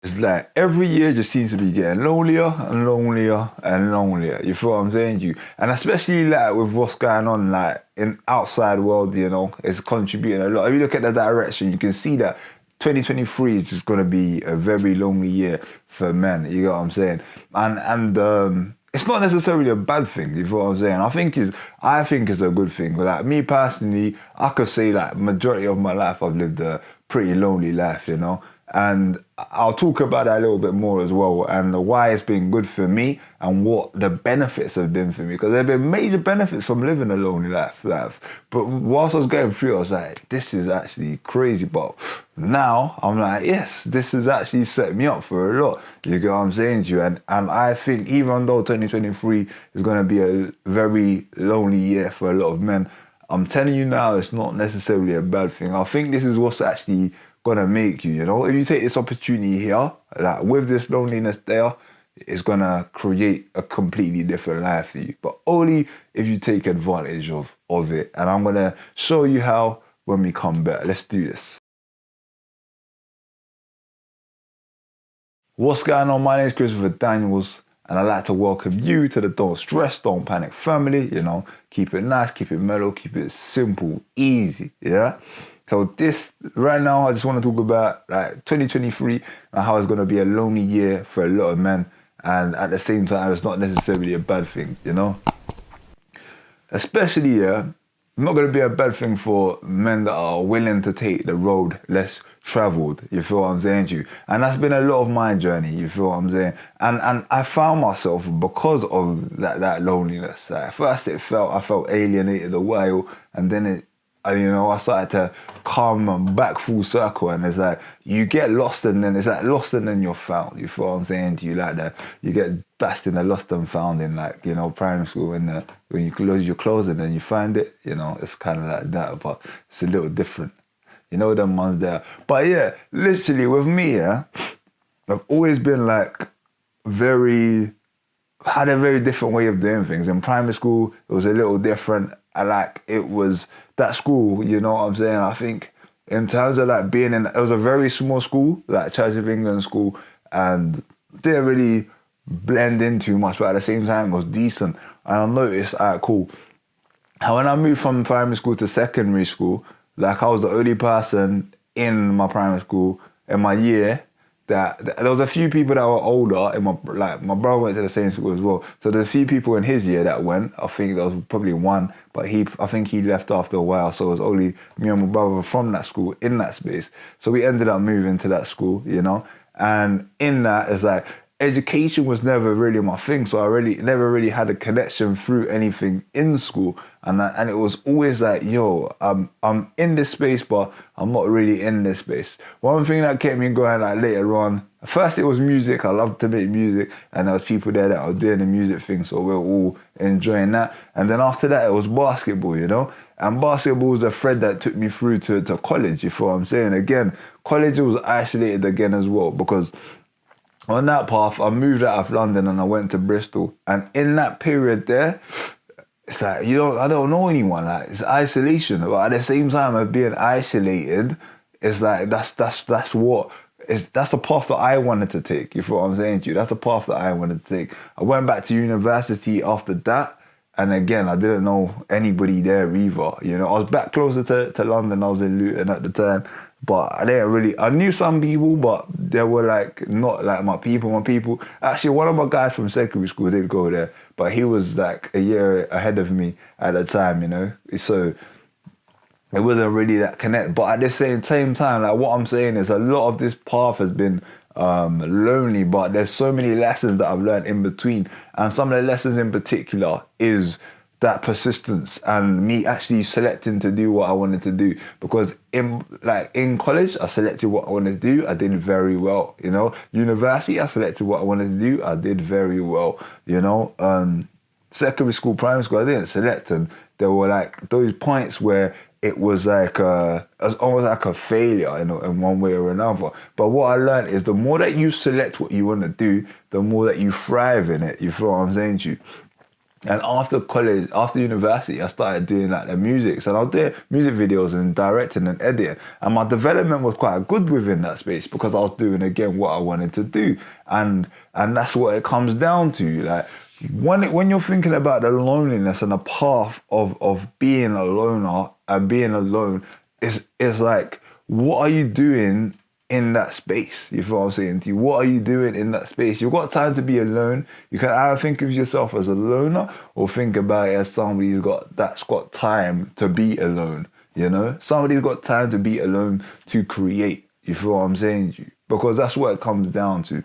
It's like every year just seems to be getting lonelier and lonelier and lonelier. You feel what I'm saying to you? And especially like with what's going on like in outside world, it's contributing a lot. If you look at the direction, you can see that 2023 is just gonna be a very lonely year for men. You know what I'm saying? And it's not necessarily a bad thing. You feel what I'm saying? I think it's a good thing. But like me personally, I could say like majority of my life I've lived a pretty lonely life. And I'll talk about that a little bit more as well and why it's been good for me and what the benefits have been for me. Because there have been major benefits from living a lonely life. But whilst I was going through it, I was like, this is actually crazy. But now I'm like, yes, this has actually set me up for a lot. You get what I'm saying to you? And I think even though 2023 is going to be a very lonely year for a lot of men, I'm telling you now, it's not necessarily a bad thing. I think this is what's actually gonna make you. If you take this opportunity here, like with this loneliness there, it's gonna create a completely different life for you. But only if you take advantage of it. And I'm gonna show you how when we come back. Let's do this. What's going on? My name is Christopher Daniels, and I'd like to welcome you to the Don't Stress, Don't Panic family. Keep it nice, keep it mellow, keep it simple, easy, yeah? So this, right now, I just want to talk about like 2023 and how it's going to be a lonely year for a lot of men. And at the same time, it's not necessarily a bad thing. Especially, yeah, not going to be a bad thing for men that are willing to take the road less traveled. You feel what I'm saying to you? And that's been a lot of my journey. You feel what I'm saying? And I found myself because of that loneliness. Like, at first, I felt alienated a while, and then I started to come back full circle, and it's like you get lost, and then it's like lost and then you're found. You feel what I'm saying to you? Like that, you get bashed in the lost and found in like primary school, and when you close your clothes and then you find it. It's kind of like that, but it's a little different. Them ones there. But yeah, literally with me, yeah, I've always been like had a very different way of doing things. In primary school, it was a little different. It was that school, you know what I'm saying? I think in terms of like it was a very small school, like Church of England school, and didn't really blend in too much, but at the same time, it was decent. And I noticed, alright, cool. How when I moved from primary school to secondary school, like I was the only person in my primary school in my year that there was a few people that were older in my brother went to the same school as well. So there's a few people in his year that went. I think there was probably one, but I think he left after a while. So it was only me and my brother from that school in that space. So we ended up moving to that school. And in that, it's like education was never really my thing, so I never really had a connection through anything in school, and it was always like, yo, I'm in this space, but I'm not really in this space. One thing that kept me going like later on, first it was music. I loved to make music, and there was people there that were doing the music thing, so we were all enjoying that. And then after that, it was basketball. And basketball was a thread that took me through to college. You feel what I'm saying? Again, college was isolated again as well, because on that path, I moved out of London and I went to Bristol. And in that period there, it's like, I don't know anyone. Like, it's isolation. But at the same time of being isolated, it's like, that's the path that I wanted to take. You feel what I'm saying to you? That's the path that I wanted to take. I went back to university after that. And again, I didn't know anybody there either. I was back closer to London. I was in Luton at the time. But I knew some people, but they were like, not like my people. Actually, one of my guys from secondary school did go there, but he was like a year ahead of me at the time. So it wasn't really that connect. But at the same time, like what I'm saying is a lot of this path has been lonely, but there's so many lessons that I've learned in between. And some of the lessons in particular is that persistence and me actually selecting to do what I wanted to do, because in college I selected what I wanted to do. I did very well. University I selected what I wanted to do. I did very well. Secondary school, primary school I didn't select, and there were like those points where it was like it was almost like a failure in one way or another. But what I learned is the more that you select what you want to do, the more that you thrive in it. You feel what I'm saying to you? And after college, after university, I started doing like the music. So I was doing music videos and directing and editing. And my development was quite good within that space because I was doing again what I wanted to do. And that's what it comes down to. Like when you're thinking about the loneliness and the path of being a loner and being alone, it's like, what are you doing in that space? You feel what I'm saying to you? What are you doing in that space? You've got time to be alone. You can either think of yourself as a loner or think about it as somebody that's got time to be alone. You know, somebody's got time to be alone to create. You feel what I'm saying to you? Because that's what it comes down to.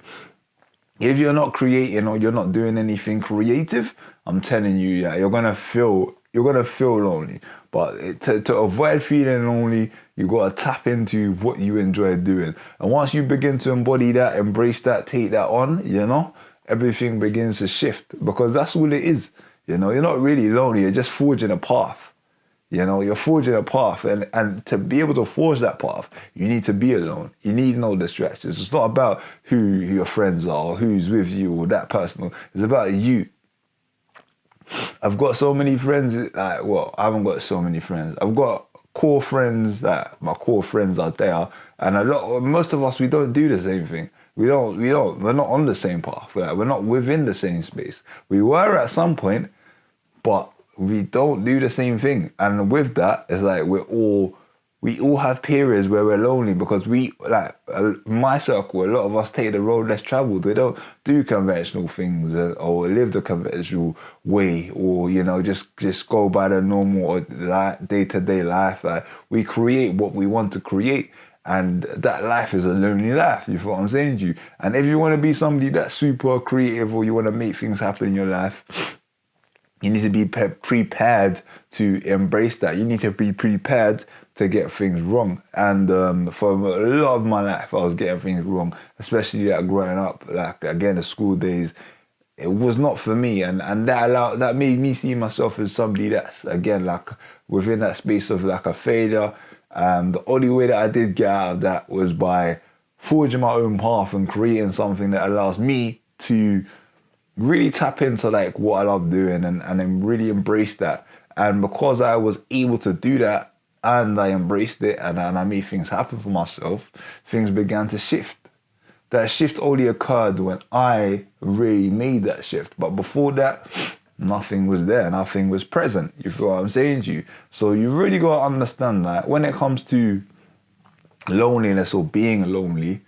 If you're not creating or you're not doing anything creative, I'm telling you, yeah, you're gonna feel lonely. But to avoid feeling lonely, you gotta tap into what you enjoy doing. And once you begin to embody that, embrace that, take that on, you know, everything begins to shift because that's all it is. You know, you're not really lonely. You're just forging a path. You know, you're forging a path, and to be able to forge that path, you need to be alone. You need no distractions. It's not about who your friends are, or who's with you, or that person. It's about you. I've got so many friends. Like, well, I haven't got so many friends. I've got core friends. That my core friends are there, and most of us, we don't do the same thing. We're not on the same path. Like, we're not within the same space. We were at some point, but we don't do the same thing. And with that, it's like we all have periods where we're lonely because my circle, a lot of us take the road less traveled. We don't do conventional things or live the conventional way, or, you know, just go by the normal day-to-day life. Like, we create what we want to create. And that life is a lonely life, you feel what I'm saying to you? And if you want to be somebody that's super creative or you want to make things happen in your life, you need to be prepared to embrace that. You need to be prepared to get things wrong. And for a lot of my life, I was getting things wrong, especially like growing up, like again, the school days. It was not for me, and that made me see myself as somebody that's, again, like within that space of like a failure. The only way that I did get out of that was by forging my own path and creating something that allows me to really tap into like what I love doing and then really embrace that. And because I was able to do that and I embraced it and I made things happen for myself, things began to shift. That shift only occurred when I really made that shift. But before that, nothing was there, nothing was present. You feel what I'm saying to you? So you really got to understand that when it comes to loneliness or being lonely,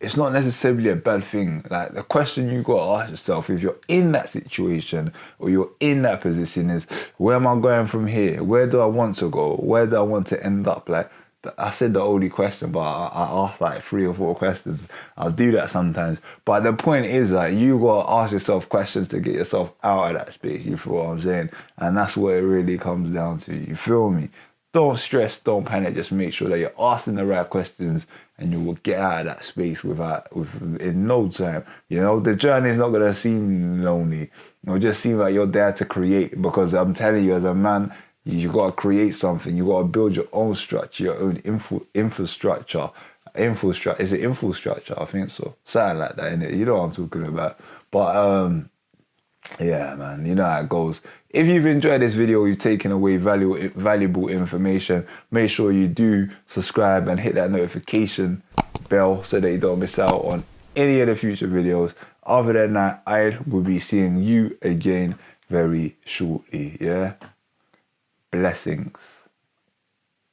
it's not necessarily a bad thing. Like, the question you got to ask yourself if you're in that situation or you're in that position is, where am I going from here? Where do I want to go? Where do I want to end up? Like, I said the only question, but I asked like 3 or 4 questions. I'll do that sometimes. But the point is that you got to ask yourself questions to get yourself out of that space. You feel what I'm saying? And that's what it really comes down to. You feel me? Don't stress, don't panic. Just make sure that you're asking the right questions, and you will get out of that space in no time. You know, the journey is not gonna seem lonely. It'll just seem like you're there to create. Because I'm telling you, as a man, you gotta create something. You gotta build your own structure, your own infrastructure. Is it infrastructure? I think so. Something like that, innit? You know what I'm talking about. But yeah, man, you know how it goes. If you've enjoyed this video, you've taken away valuable information, make sure you do subscribe and hit that notification bell so that you don't miss out on any of the future videos. Other than that, I will be seeing you again very shortly, yeah? Blessings.